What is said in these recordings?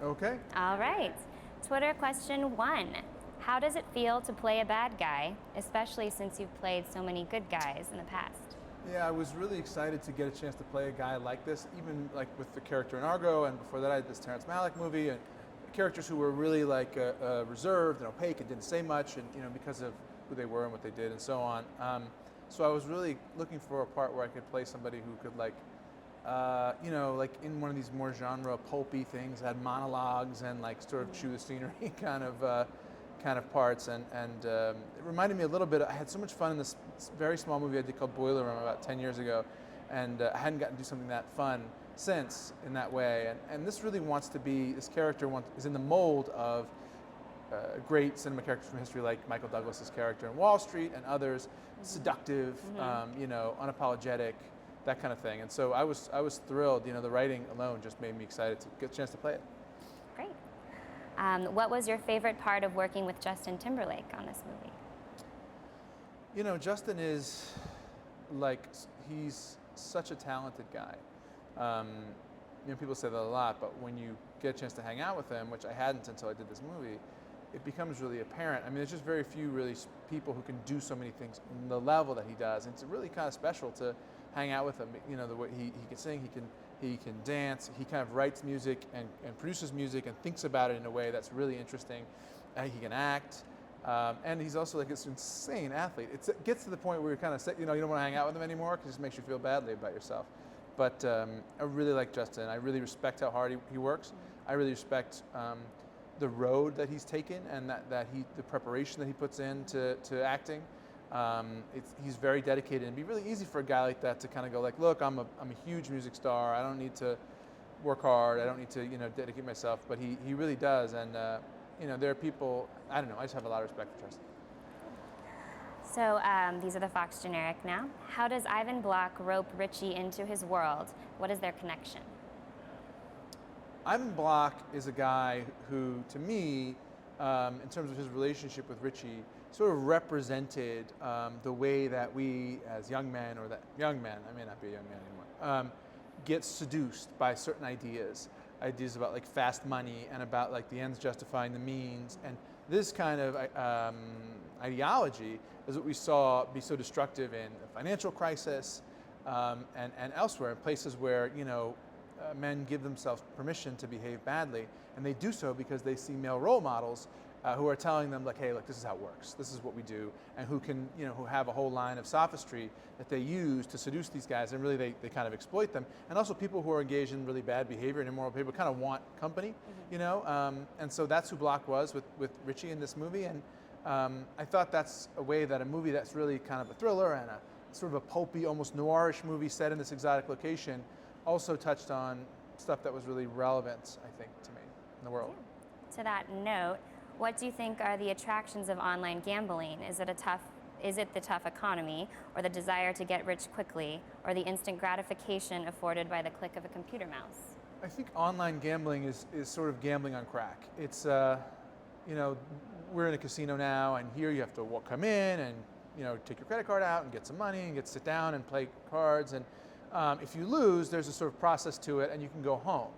Okay. All right. Twitter question 1. How does it feel to play a bad guy, especially since you've played so many good guys in the past? Yeah, I was really excited to get a chance to play a guy like this, even like with the character in Argo, and before that I had this Terrence Malick movie, and characters who were really like reserved and opaque and didn't say much, and because of who they were and what they did and so on. So I was really looking for a part where I could play somebody who could like in one of these more genre pulpy things, had monologues and like sort of chew the scenery kind of parts, and it reminded me a little bit. I had so much fun in this very small movie I did called Boiler Room about 10 years ago, and I hadn't gotten to do something that fun since in that way. And this really wants to be, this character is in the mold of great cinema characters from history like Michael Douglas's character in Wall Street and others, seductive, unapologetic, that kind of thing. And so I was thrilled. The writing alone just made me excited to get a chance to play it. Great. What was your favorite part of working with Justin Timberlake on this movie? Justin is he's such a talented guy. People say that a lot, but when you get a chance to hang out with him, which I hadn't until I did this movie, it becomes really apparent. I mean, there's just very few really people who can do so many things on the level that he does, and it's really kind of special to hang out with him. The way he can sing, he can dance, he kind of writes music and produces music and thinks about it in a way that's really interesting. He can act, and he's also like this insane athlete. It gets to the point where you're kind of you don't want to hang out with him anymore because it just makes you feel badly about yourself. But I really like Justin. I really respect how hard he works. I really respect the road that he's taken and the preparation that he puts into acting. He's very dedicated, and it'd be really easy for a guy like that to kind of go like, look, I'm a huge music star. I don't need to work hard. I don't need to dedicate myself. But he really does, and there are people. I don't know. I just have a lot of respect for Justin. So these are the Fox generic now. How does Ivan Block rope Richie into his world? What is their connection? Ivan Block is a guy who, to me, in terms of his relationship with Richie, sort of represented the way that we, as young men, I may not be a young man anymore, get seduced by certain ideas about like fast money and about like the ends justifying the means. And this kind of ideology is what we saw be so destructive in the financial crisis and elsewhere, in places where men give themselves permission to behave badly, and they do so because they see male role models who are telling them like, hey, look, this is how it works. This is what we do, and who have a whole line of sophistry that they use to seduce these guys, and really they kind of exploit them. And also people who are engaged in really bad behavior and immoral behavior kind of want company, and so that's who Block was with Richie in this movie. And I thought that's a way that a movie that's really kind of a thriller and a sort of a pulpy, almost noirish movie set in this exotic location also touched on stuff that was really relevant, I think, to me in the world. Yeah. To that note, what do you think are the attractions of online gambling? Is it the tough economy, or the desire to get rich quickly, or the instant gratification afforded by the click of a computer mouse? I think online gambling is sort of gambling on crack. It's we're in a casino now, and here you have to come in and take your credit card out and get some money and get to sit down and play cards. And if you lose, there's a sort of process to it, and you can go home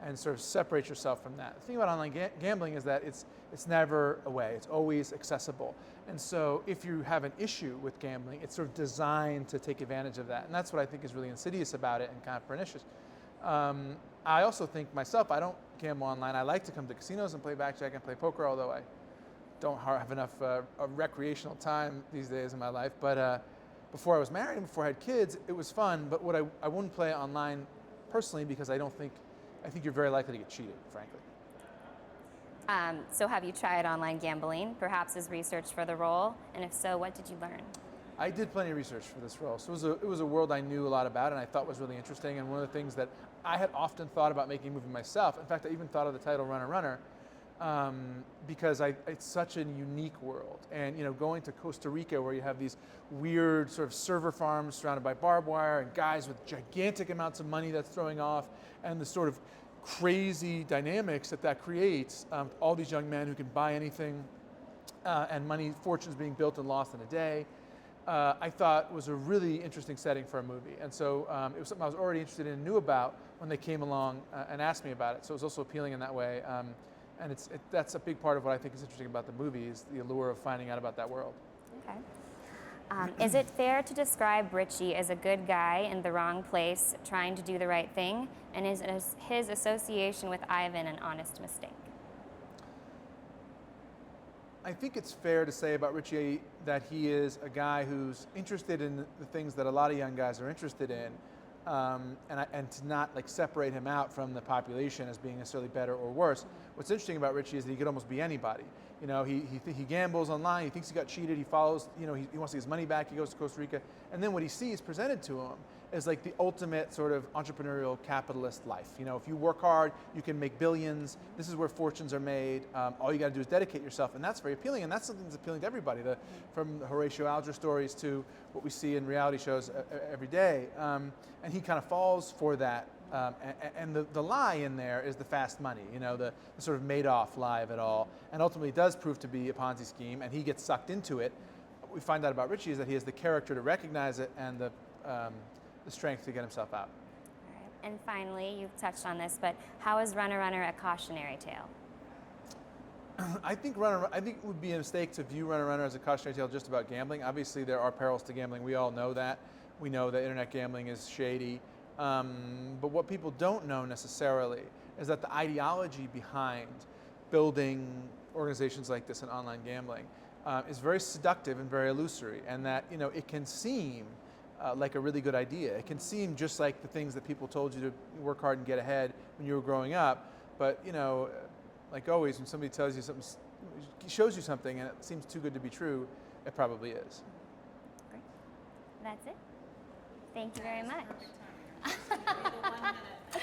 and sort of separate yourself from that. The thing about online gambling is that it's never away. It's always accessible. And so if you have an issue with gambling, it's sort of designed to take advantage of that. And that's what I think is really insidious about it and kind of pernicious. I also think myself, I don't gamble online. I like to come to casinos and play blackjack and play poker, although I don't have enough recreational time these days in my life. But before I was married and before I had kids, it was fun. But I wouldn't play online personally because I think you're very likely to get cheated, frankly. So have you tried online gambling, perhaps as research for the role? And if so, what did you learn? I did plenty of research for this role. So it was a world I knew a lot about and I thought was really interesting. And one of the things that I had often thought about making a movie myself, in fact, I even thought of the title Runner, Runner, because it's such a unique world. And going to Costa Rica, where you have these weird sort of server farms surrounded by barbed wire and guys with gigantic amounts of money that's throwing off, and the sort of crazy dynamics that creates, all these young men who can buy anything, and fortunes being built and lost in a day. I thought was a really interesting setting for a movie. And so it was something I was already interested in and knew about when they came along and asked me about it. So it was also appealing in that way. And that's a big part of what I think is interesting about the movie, is the allure of finding out about that world. Okay. Is it fair to describe Richie as a good guy in the wrong place, trying to do the right thing? And is his association with Ivan an honest mistake? I think it's fair to say about Richie that he is a guy who's interested in the things that a lot of young guys are interested in, and to not like separate him out from the population as being necessarily better or worse. What's interesting about Richie is that he could almost be anybody. You know, he gambles online, he thinks he got cheated, he follows, you know, he wants to get his money back, he goes to Costa Rica, and then what he sees presented to him is like the ultimate sort of entrepreneurial capitalist life. You know, if you work hard, you can make billions, this is where fortunes are made, all you gotta do is dedicate yourself, and that's very appealing, and that's something that's appealing to everybody, from the Horatio Alger stories to what we see in reality shows every day, and he kind of falls for that. And the lie in there is the fast money, you know, the sort of Madoff lie of it all, and ultimately does prove to be a Ponzi scheme, and he gets sucked into it. What we find out about Richie is that he has the character to recognize it and the strength to get himself out. All right. And finally, you've touched on this, but how is Runner Runner a cautionary tale? I think it would be a mistake to view Runner Runner as a cautionary tale just about gambling. Obviously, there are perils to gambling. We all know that. We know that internet gambling is shady. But what people don't know necessarily is that the ideology behind building organizations like this in online gambling is very seductive and very illusory, and that, you know, it can seem like a really good idea. It can seem just like the things that people told you to work hard and get ahead when you were growing up. But, you know, like always, when somebody tells you something, shows you something, and it seems too good to be true, it probably is. Great. That's it. Thank you very much. Perfect timing. You're the 1 minute.